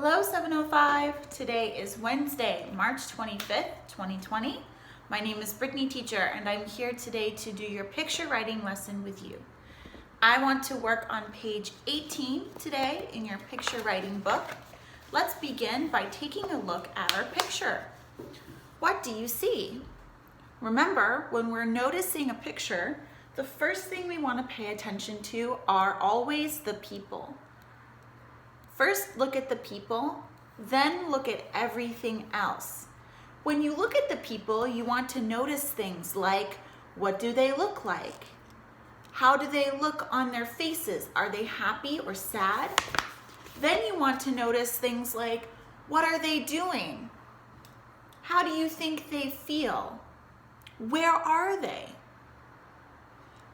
Hello 705. Today is Wednesday, March 25th, 2020. My name is Brittany Teacher and I'm here today to do your picture writing lesson with you. I want to work on page 18 today in your picture writing book. Let's begin by taking a look at our picture. What do you see? Remember, when we're noticing a picture, the first thing we want to pay attention to are always the people. First, look at the people, then look at everything else. When you look at the people, you want to notice things like, what do they look like? How do they look on their faces? Are they happy or sad? Then you want to notice things like, what are they doing? How do you think they feel? Where are they?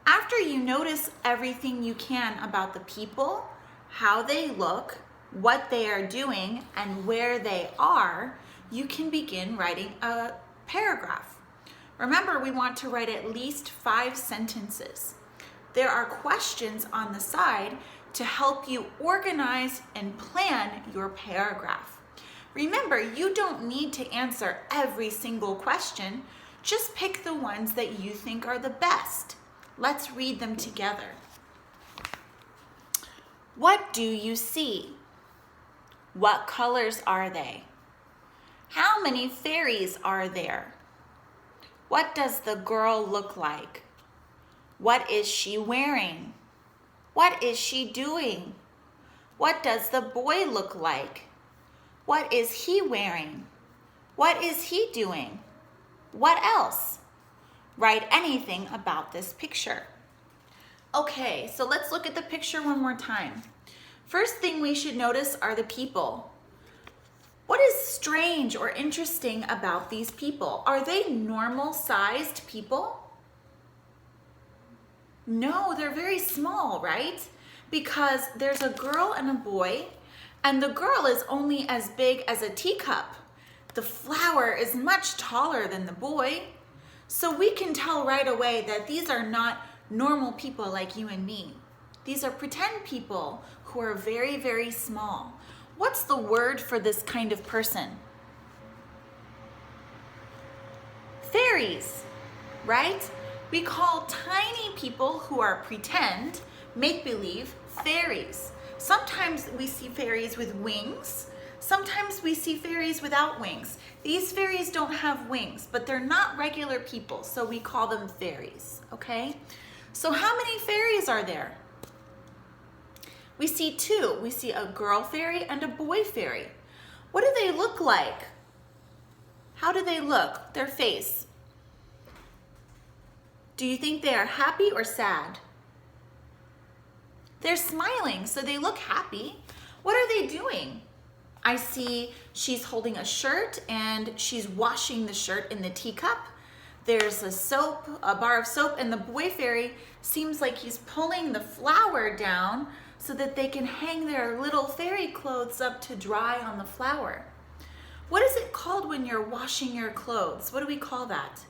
After you notice everything you can about the people, how they look, what they are doing, and where they are, you can begin writing a paragraph. Remember, we want to write at least 5 sentences. There are questions on the side to help you organize and plan your paragraph. Remember, you don't need to answer every single question. Just pick the ones that you think are the best. Let's read them together. What do you see? What colors are they? How many fairies are there? What does the girl look like? What is she wearing? What is she doing? What does the boy look like? What is he wearing? What is he doing? What else? Write anything about this picture. Okay, so let's look at the picture one more time. First thing we should notice are the people. What is strange or interesting about these people? Are they normal-sized people? No, they're very small, right? Because there's a girl and a boy, and the girl is only as big as a teacup. The flower is much taller than the boy. So we can tell right away that these are not normal people like you and me. These are pretend people who are very, very small. What's the word for this kind of person? Fairies, right? We call tiny people who are pretend, make-believe, fairies. Sometimes we see fairies with wings. Sometimes we see fairies without wings. These fairies don't have wings, but they're not regular people, so we call them fairies, okay? So how many fairies are there? We see 2. We see a girl fairy and a boy fairy. What do they look like? How do they look? Their face. Do you think they are happy or sad? They're smiling, so they look happy. What are they doing? I see she's holding a shirt and she's washing the shirt in the teacup. There's a bar of soap, and the boy fairy seems like he's pulling the flower down so that they can hang their little fairy clothes up to dry on the flower. What is it called when you're washing your clothes? What do we call that?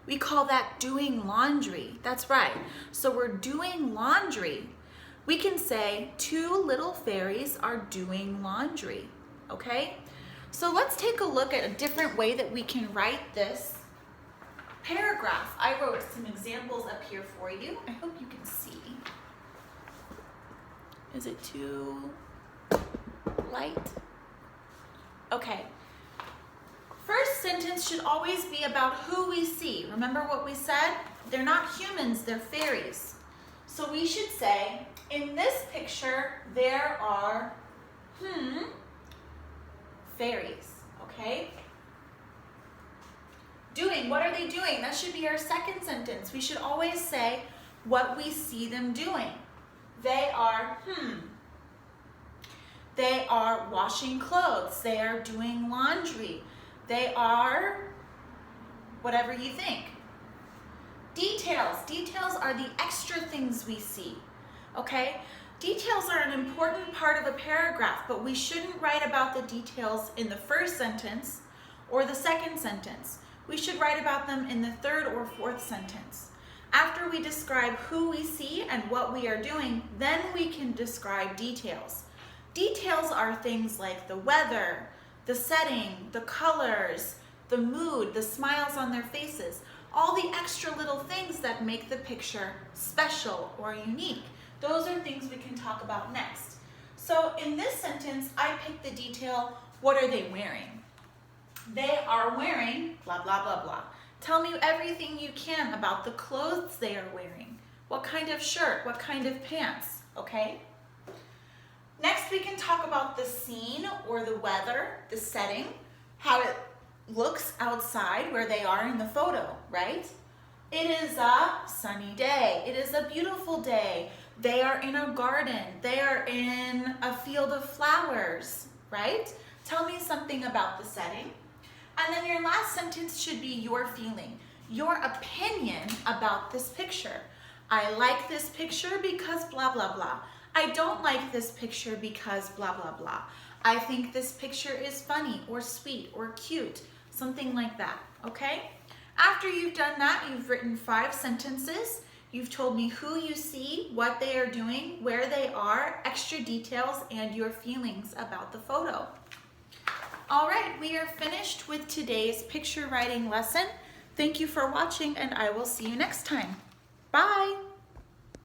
We call that doing laundry. That's right. So we're doing laundry. We can say 2 little fairies are doing laundry, okay? So let's take a look at a different way that we can write this paragraph. I wrote some examples up here for you. I hope you can see. Is it too light? Okay. First sentence should always be about who we see. Remember what we said? They're not humans, they're fairies. So we should say, in this picture, there are, fairies, okay? Doing, what are they doing? That should be our second sentence. We should always say what we see them doing. They are, They are washing clothes. They are doing laundry. They are whatever you think. Details. Details are the extra things we see, okay? Details are an important part of a paragraph, but we shouldn't write about the details in the first sentence or the second sentence. We should write about them in the third or fourth sentence. After we describe who we see and what we are doing, then we can describe details. Details are things like the weather, the setting, the colors, the mood, the smiles on their faces, all the extra little things that make the picture special or unique. Those are things we can talk about next. So in this sentence, I picked the detail, what are they wearing? They are wearing blah, blah, blah, blah. Tell me everything you can about the clothes they are wearing. What kind of shirt, what kind of pants, okay? Next, we can talk about the scene or the weather, the setting, how it looks outside where they are in the photo, right? It is a sunny day. It is a beautiful day. They are in a garden. They are in a field of flowers, right? Tell me something about the setting. And then your last sentence should be your feeling, your opinion about this picture. I like this picture because blah, blah, blah. I don't like this picture because blah, blah, blah. I think this picture is funny or sweet or cute, something like that, okay? After you've done that, you've written 5 sentences. You've told me who you see, what they are doing, where they are, extra details, and your feelings about the photo. All right, we are finished with today's picture writing lesson. Thank you for watching, and I will see you next time. Bye.